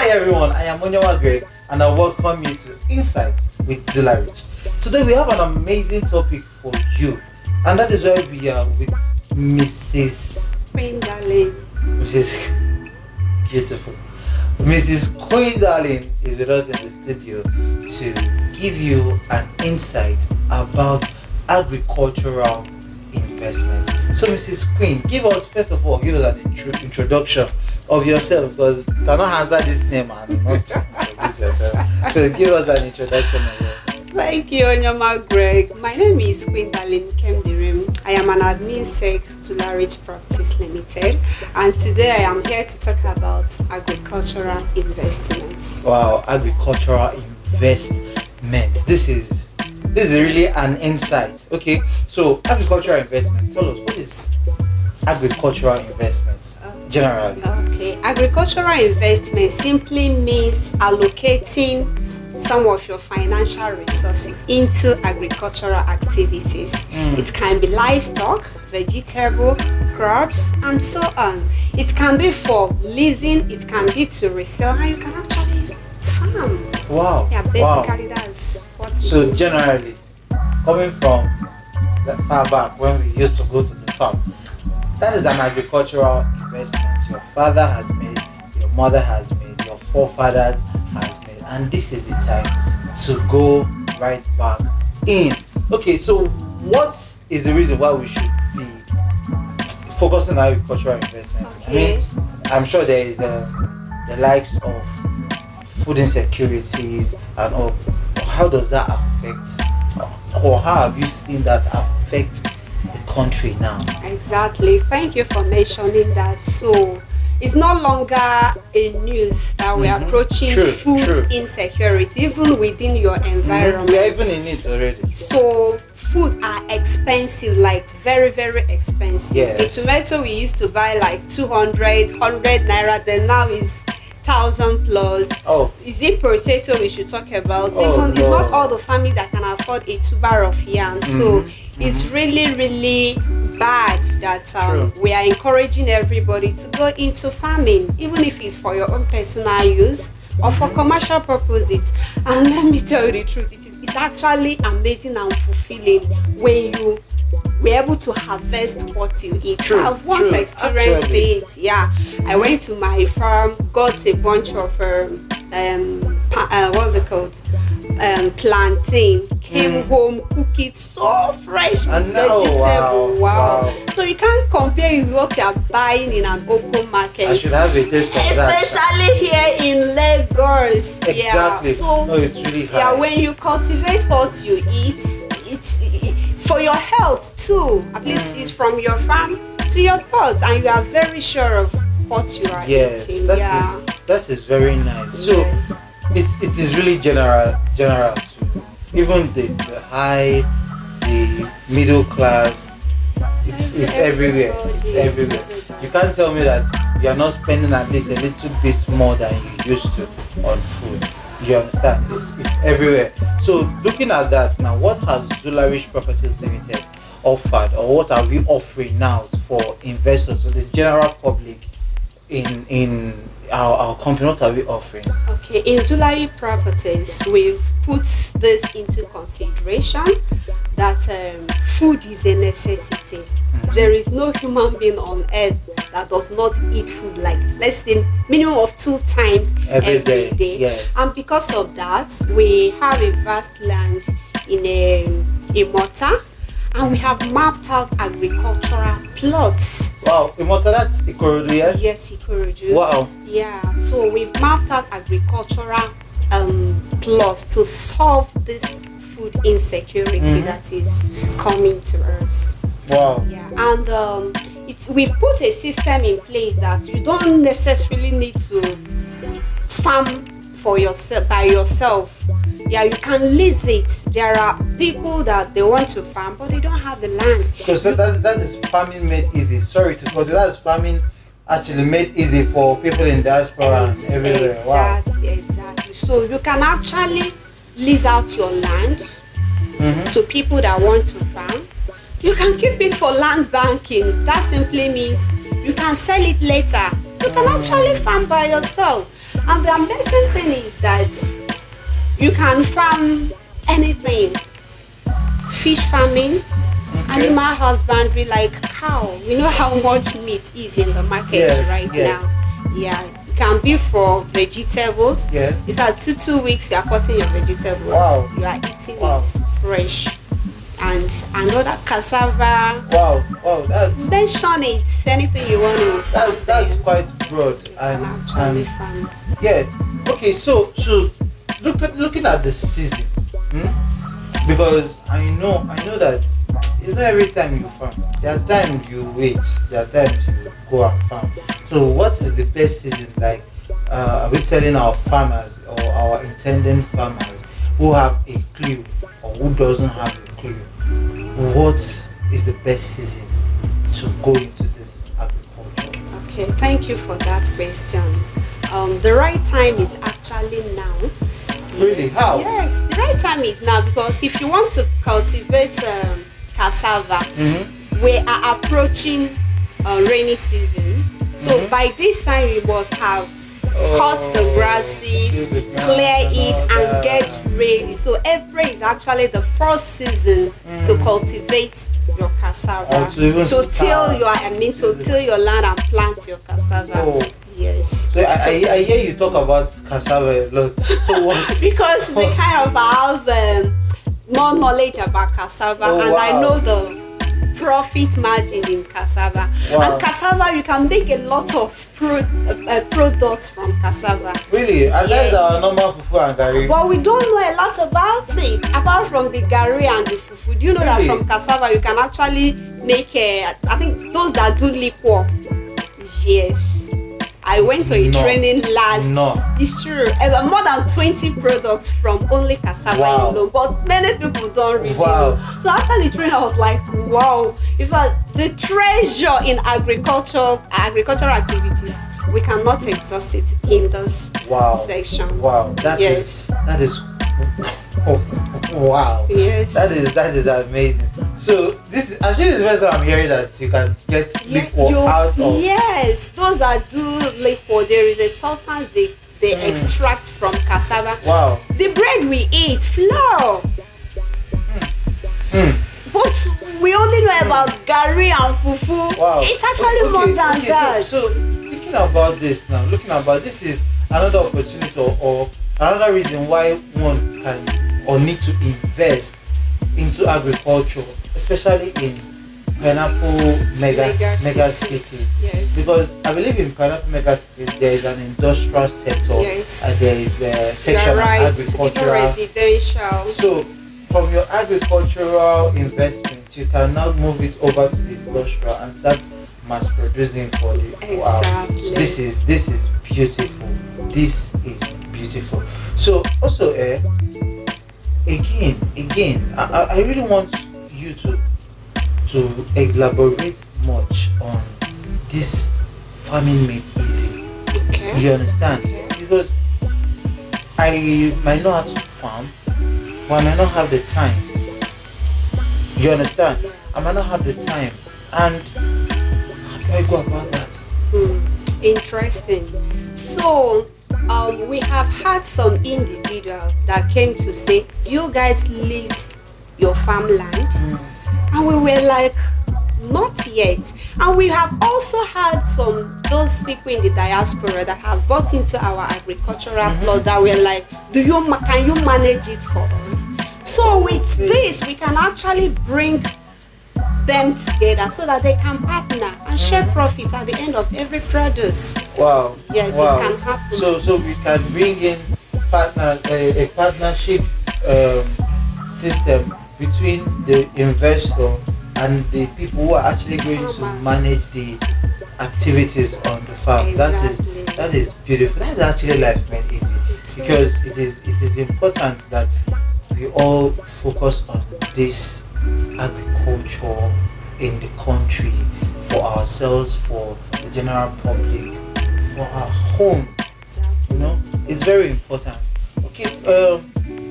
Hi everyone, I am Onyawa Greg and I welcome you to Insight with Zularich. Today we have an amazing topic for you, and that is why we are with Mrs. Queen Darling. Mrs. Beautiful. Mrs. Queen Darling is with us in the studio to give you an insight about agricultural investment. So Mrs. Queen, give us an introduction of yourself, because you cannot answer this name and not introduce yourself. So give us an introduction of yourself. Thank you, Onyawa Greg. My name is Queen Darling Kemdirim. I am an admin sec to Zularich Properties Ltd. And today I am here to talk about agricultural investments. Wow, agricultural investment. This is really an insight. Okay, so agricultural investment. Tell us, what is agricultural investments generally? Okay, agricultural investment simply means allocating some of your financial resources into agricultural activities. It can be livestock, vegetable, crops, and so on. It can be for leasing, it can be to resell, and you can actually farm. Wow. Yeah, basically that's what. So generally, coming from that far back when we used to go to the farm, that is an agricultural investment. Your father has made, your mother has made, your forefather has made, and this is the time to go right back in. Okay, so what is the reason why we should be focusing on agricultural investments? Okay. I mean, I'm sure there is the likes of food insecurities and all. How does that affect, or how have you seen that affect the country now? Exactly. Thank you for mentioning that. So it's no longer a news that we are approaching food insecurity, even within your environment. We are even in it already. So food are expensive, like very, very expensive. Yes. The tomato we used to buy like 200 naira, then now is 1,000 plus. Oh. Is it potato we should talk about? Oh, Even it's no. not all the family that can afford a tuber of yam. So it's really, really bad that we are encouraging everybody to go into farming, even if it's for your own personal use or for commercial purposes. And let me tell you the truth, it's actually amazing and fulfilling when you we're able to harvest what you eat. I've once experienced it. Yeah, I went to my farm, got a bunch of what's it called, plantain, came home, cook it so fresh with vegetable. Wow. So you can't compare it with what you are buying in an open market. I should have a taste of that. Especially here in Lagos. Exactly. Yeah. So no, it's really high. yeah, when you cultivate what you eat, it's for your health too. At least it's from your farm to your pot, and you are very sure of what you are eating. That is very nice. So Yes. it is really general to even the high, the middle class. It's everywhere. It's everywhere. You can't tell me that you are not spending at least a little bit more than you used to on food. You understand? It's everywhere. So looking at that now, what has Zularich Properties Ltd offered, or what are we offering now for investors, so the general public in our company? What are we offering? Okay, in Zularich Properties, we've put this into consideration that food is a necessity. There is no human being on earth that does not eat food, like let's say minimum of 2 times every day. Yes. And because of that, we have a vast land in a mortar, and we have mapped out agricultural plots. Wow, Imota, that's Ikorodu, yes? Yes, Ikorodu. Wow. Yeah, so we've mapped out agricultural plots to solve this food insecurity that is coming to us. Wow. Yeah, and we've put a system in place that you don't necessarily need to farm for yourself by yourself. Yeah, you can lease it. There are people that they want to farm, but they don't have the land. Because that is farming made easy. Sorry to cause that is farming actually made easy for people in diaspora and everywhere. Exactly. So you can actually lease out your land to people that want to farm. You can keep it for land banking. That simply means you can sell it later. You can actually farm by yourself. And the amazing thing is that you can farm anything. Fish farming, animal husbandry, like cow. You know how much meat is in the market right now. Yeah, it can be for vegetables. Yeah. If at 2 weeks you are cutting your vegetables, Wow. you are eating it fresh. And another cassava. Wow, that's Mention it, anything you want to. that's quite broad and farm. yeah. Okay, so looking at the season, because I know that it's not every time you farm. There are times you wait. There are times you go and farm. So what is the best season? Like, are we telling our farmers or our intending farmers who have a clue or who doesn't have a clue, what is the best season to go into this agriculture? Okay, thank you for that question. The right time is actually now. Really? Yes. How? Yes, the right time is now, because if you want to cultivate cassava, we are approaching rainy season. So by this time you must have cut the grasses, clear it, and get ready. So April is actually the first season to cultivate your cassava, to till your land and plant your cassava. Yes. So I hear you talk about cassava a lot. So what? Because they kind of have more knowledge about cassava, I know the profit margin in cassava. And cassava, you can make a lot of products from cassava. Really? Aside our normal fufu and gari? But we don't know a lot about it, apart from the gari and the fufu. Do you know that from cassava you can actually make I think those that do liquor? Yes. I went to a training last. It's true. More than 20 products from only cassava alone, but many people don't really know. So after the training, I was like, wow! In fact, the treasure in agricultural activities, we cannot exhaust it in this section. Wow! That is wow. Yes. That is amazing. So this is actually the first time I'm hearing that you can get liquor out of. Yes, those that do liquor, there is a substance they extract from cassava. Wow. The bread we eat, flour. But we only know about gari and fufu. Wow. It's actually more than that. So thinking about this now, looking about this is another opportunity or another reason why one can or need to invest into agriculture, especially in pineapple mega city. Yes. Because I believe in pineapple mega city there is an industrial sector, and there is a section of agricultural, residential. So from your agricultural investment, you can now move it over to the industrial and start mass producing for the exactly. This is beautiful. This is beautiful. So also again, I really want you to elaborate much on this farming made easy. Okay. You understand? Okay. Because I might know how to farm, but I might not have the time. You understand? I might not have the time. And how do I go about that? Interesting. So we have had some individuals that came to say, do you guys lease your farmland? And we were like, not yet. And we have also had those people in the diaspora that have bought into our agricultural plot that were like, can you manage it for us? So with this, we can actually bring them together so that they can partner and share profits at the end of every produce. Wow. Yes, it can happen. So we can bring in a partnership system between the investor and the people who are actually going to manage the activities on the farm. Exactly. That is beautiful. That is actually life made easy. Because it is important that we all focus on this agriculture in the country, for ourselves, for the general public, for our home. Exactly. You know, it's very important. Okay,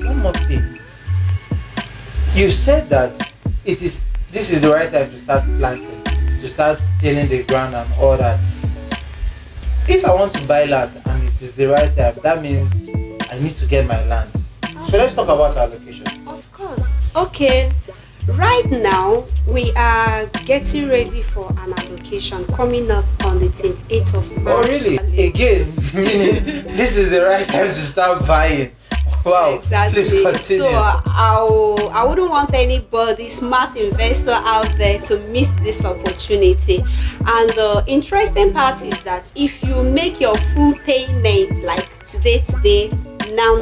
one more thing. You said that this is the right time to start planting, to start tilling the ground and all that. If I want to buy land and it is the right time, that means I need to get my land. So let's talk about our location. Of course. Okay. Right now, we are getting ready for an allocation coming up on the 28th of March. Oh, really? Again, meaning this is the right time to start buying. Wow. Exactly. Please continue. So I wouldn't want anybody, smart investor out there, to miss this opportunity. And the interesting part is that if you make your full payment like today, now,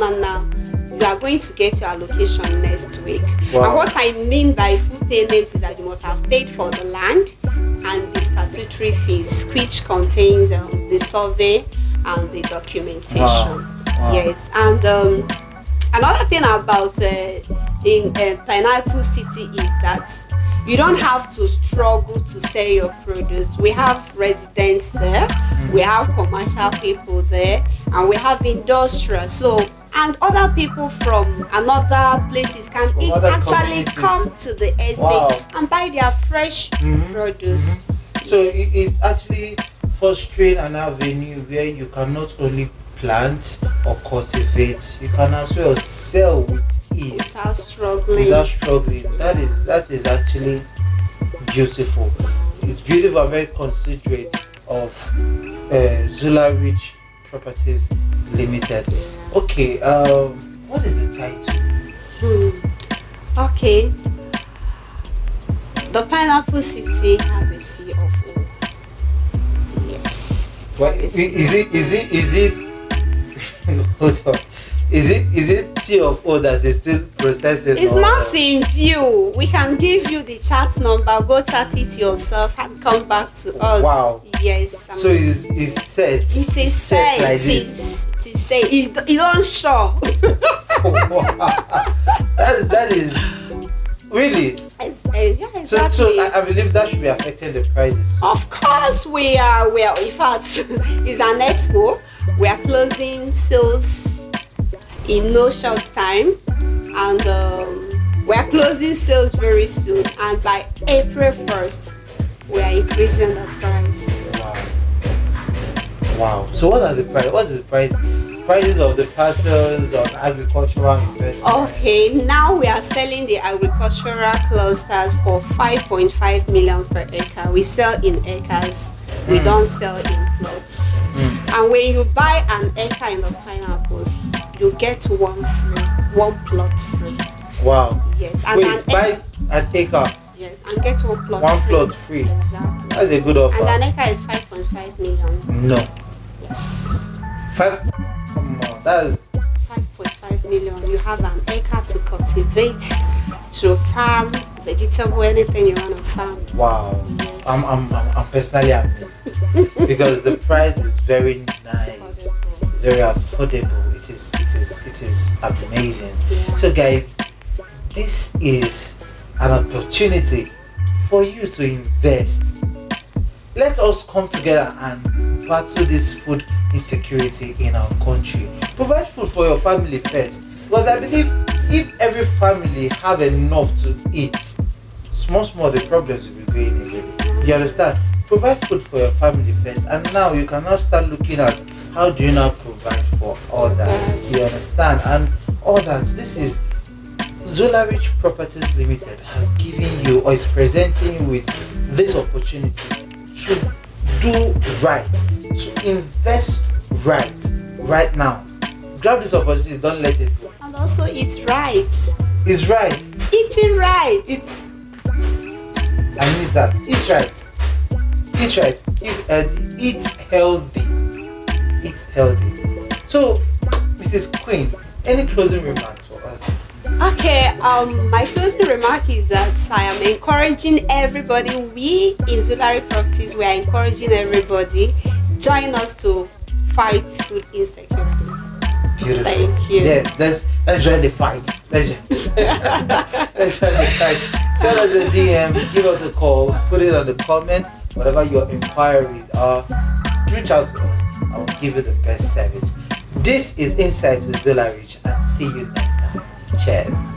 you are going to get your allocation next week. Wow. And what I mean by full payment is that you must have paid for the land and the statutory fees, which contains the survey and the documentation. Wow. Yes, and another thing about in Pineapple City is that you don't have to struggle to sell your produce. We have residents there, we have commercial people there, and we have industrial. So, and other people from another places can actually come to the estate and buy their fresh produce. So it's actually fostering an avenue where you can not only plant or cultivate, you can as well sell with ease without struggling. That is actually beautiful. It's beautiful and very considerate of Zularich Properties Limited. Okay, what is the title? Okay, the Pineapple City has a CFO. Yes. What is it? Hold on. Is it CFO that is still processing? It's not in view. We can give you the chat number. Go chat it yourself and come back to us. Wow. Yes. So it's set. It is set like it this. is. It is set. It don't show. That is really. Yeah, exactly. So I believe that should be affecting the prices. Of course, we are. In fact, it's an expo. We are closing sales in no short time, and we are closing sales very soon. And by April 1st, we are increasing the price. Wow. So what is the prices of the parcels on agricultural investment? Okay, now we are selling the agricultural clusters for 5.5 million per acre. We sell in acres. We don't sell in plots. And when you buy an acre in the pineapples, you get one plot free. Wow. Yes. And wait, buy an acre. Yes, and get one plot plot free. Exactly. That's a good offer. And an acre is 5.5 million. No. Yes. Come on, that's 5.5 million. You have an acre to cultivate, to farm vegetable, anything you want to farm. wow. Yes. I'm personally amazed because the price is very nice. It's very affordable. It is amazing. Yeah. So guys, this is an opportunity for you to invest. Let us come together and battle this food insecurity in our country. Provide food for your family first, because I believe if every family have enough to eat, small the problems will be going away. You understand? Provide food for your family first, and now you can now start looking at how do you now provide for others. You understand? And all that. This is Zularich Properties Limited has given you or is presenting you with this opportunity to do right, to invest right now. Grab this opportunity, don't let it go. And also, it's right. It's right. Eating right. I miss that. Eat right. Eat right. Eat healthy. Eat healthy. So, Mrs. Queen, any closing remarks for us? Okay, my closing remark is that I am encouraging everybody. We in Zularich Properties, we are encouraging everybody. Join us to fight food insecurity. Beautiful. Thank you. Yeah, let's join the fight. Let's join the fight. Send us a DM, give us a call, put it on the comment. Whatever your inquiries are, reach out to us. I will give you the best service. This is Insights with Zularich, and see you next time. Cheers.